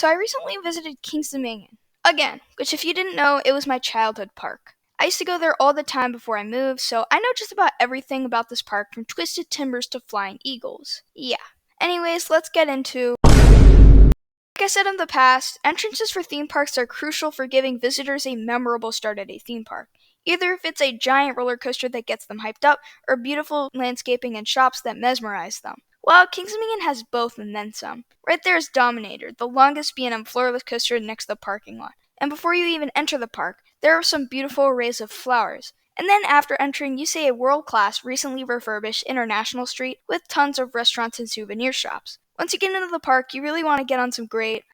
So I recently visited Kings Dominion. Again, which if you didn't know, it was my childhood park. I used to go there all the time before I moved, so I know just about everything about this park from twisted timbers to flying eagles. Yeah. Anyways, let's get into... Like I said in the past, entrances for theme parks are crucial for giving visitors a memorable start at a theme park. Either if it's a giant roller coaster that gets them hyped up, or beautiful landscaping and shops that mesmerize them. Well, Kings Dominion has both and then some. Right there is Dominator, the longest B&M floorless coaster next to the parking lot. And before you even enter the park, there are some beautiful arrays of flowers. And then after entering, you see a world-class, recently refurbished International Street with tons of restaurants and souvenir shops. Once you get into the park, you really want to get on some great...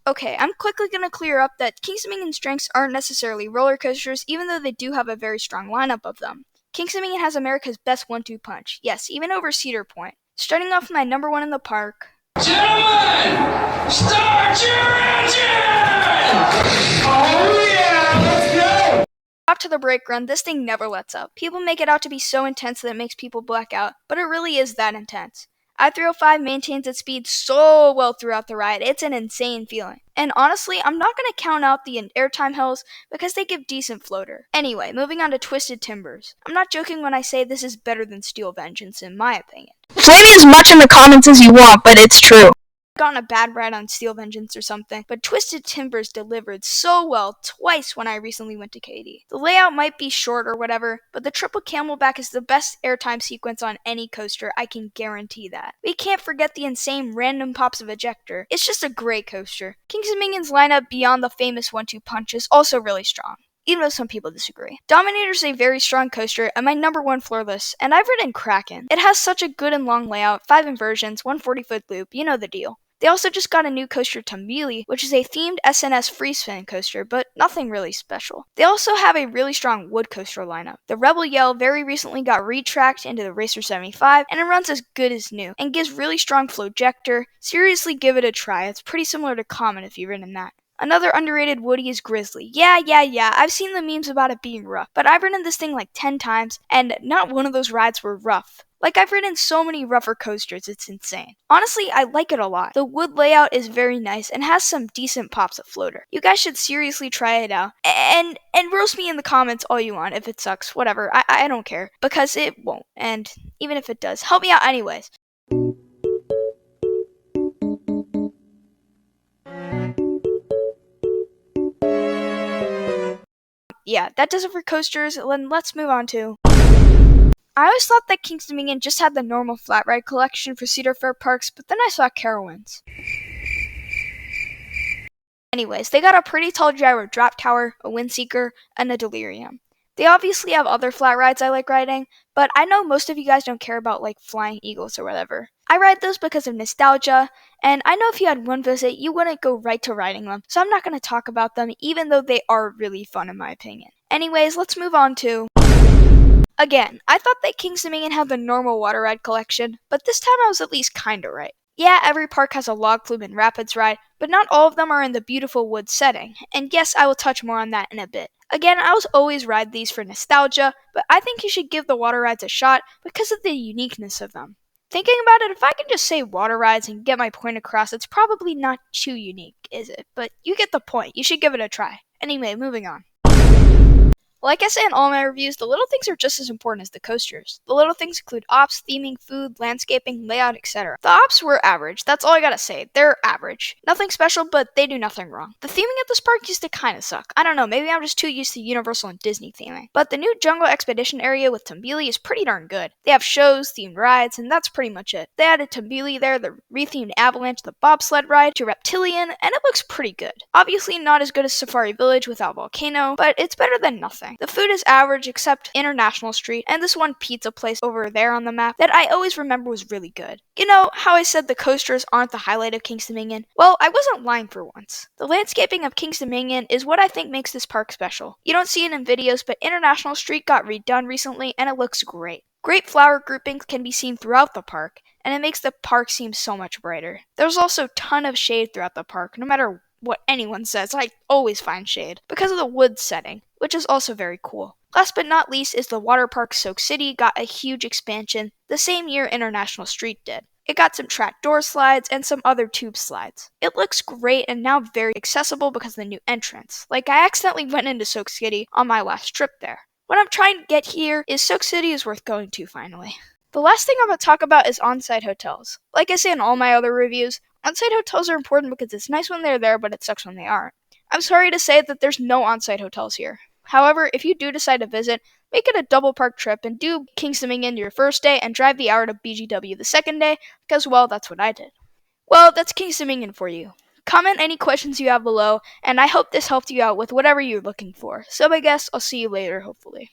Okay, I'm quickly going to clear up that Kings Dominion strengths aren't necessarily roller coasters, even though they do have a very strong lineup of them. Kings Dominion has America's best 1-2 punch, yes, even over Cedar Point. Starting off with my number one in the park. Gentlemen, start your engine! Oh yeah, let's go! Up to the brake run, this thing never lets up. People make it out to be so intense that it makes people black out, but it really is that intense. I-305 maintains its speed so well throughout the ride, it's an insane feeling. And honestly, I'm not going to count out the airtime hills because they give decent floater. Anyway, moving on to Twisted Timbers. I'm not joking when I say this is better than Steel Vengeance in my opinion. Flame as much in the comments as you want, but it's true. Gotten a bad ride on Steel Vengeance or something, but Twisted Timbers delivered so well twice when I recently went to Katy. The layout might be short or whatever, but the triple camelback is the best airtime sequence on any coaster, I can guarantee that. We can't forget the insane random pops of ejector. It's just a great coaster. Kings Dominion's lineup beyond the famous 1-2 punch is also really strong, even though some people disagree. Dominator's a very strong coaster and my number one floorless, and I've ridden Kraken. It has such a good and long layout, 5 inversions, 140-foot loop, you know the deal. They also just got a new coaster Tumbili, which is a themed SNS free spin coaster, but nothing really special. They also have a really strong wood coaster lineup. The Rebel Yell very recently got retracked into the Racer 75, and it runs as good as new, and gives really strong flowjector. Seriously give it a try, it's pretty similar to Comet if you've ridden that. Another underrated Woody is Grizzly. Yeah, I've seen the memes about it being rough, but I've ridden this thing like 10 times, and not one of those rides were rough. Like, I've ridden so many rougher coasters, it's insane. Honestly, I like it a lot. The wood layout is very nice and has some decent pops of floater. You guys should seriously try it out. And roast me in the comments all you want if it sucks, whatever. I don't care, because it won't. And even if it does, help me out anyways. Yeah, that does it for coasters. Then let's move on to... I always thought that Kings Dominion just had the normal flat ride collection for Cedar Fair parks, but then I saw Carowinds. Anyways, they got a pretty tall gyro drop tower, a Windseeker, and a Delirium. They obviously have other flat rides I like riding, but I know most of you guys don't care about like Flying Eagles or whatever. I ride those because of nostalgia, and I know if you had one visit, you wouldn't go right to riding them, so I'm not going to talk about them even though they are really fun in my opinion. Anyways, let's move on to... Again, I thought that Kings Dominion had the normal water ride collection, but this time I was at least kinda right. Yeah, every park has a log flume and rapids ride, but not all of them are in the beautiful wood setting, and yes, I will touch more on that in a bit. Again, I will always ride these for nostalgia, but I think you should give the water rides a shot because of the uniqueness of them. Thinking about it, if I can just say water rides and get my point across, it's probably not too unique, is it? But you get the point, you should give it a try. Anyway, moving on. Like I say in all my reviews, the little things are just as important as the coasters. The little things include ops, theming, food, landscaping, layout, etc. The ops were average, that's all I gotta say, they're average. Nothing special, but they do nothing wrong. The theming at this park used to kinda suck. I don't know, maybe I'm just too used to Universal and Disney theming. But the new Jungle Expedition area with Tumbili is pretty darn good. They have shows, themed rides, and that's pretty much it. They added Tumbili there, the rethemed Avalanche, the bobsled ride, to Reptilian, and it looks pretty good. Obviously not as good as Safari Village without Volcano, but it's better than nothing. The food is average except International Street and this one pizza place over there on the map that I always remember was really good. You know how I said the coasters aren't the highlight of Kings Dominion? Well, I wasn't lying for once. The landscaping of Kings Dominion is what I think makes this park special. You don't see it in videos, but International Street got redone recently and it looks great. Great flower groupings can be seen throughout the park, and it makes the park seem so much brighter. There's also a ton of shade throughout the park, no matter what anyone says, I always find shade, because of the wood setting, which is also very cool. Last but not least is the water park Soak City got a huge expansion the same year International Street did. It got some track door slides and some other tube slides. It looks great and now very accessible because of the new entrance. Like, I accidentally went into Soak City on my last trip there. What I'm trying to get here is Soak City is worth going to finally. The last thing I'm going to talk about is on-site hotels. Like I say in all my other reviews, on-site hotels are important because it's nice when they're there, but it sucks when they aren't. I'm sorry to say that there's no on-site hotels here. However, if you do decide to visit, make it a double park trip and do King's Dominion your first day and drive the hour to BGW the second day, because, well, that's what I did. Well, that's King's Dominion for you. Comment any questions you have below, and I hope this helped you out with whatever you're looking for. So I guess I'll see you later, hopefully.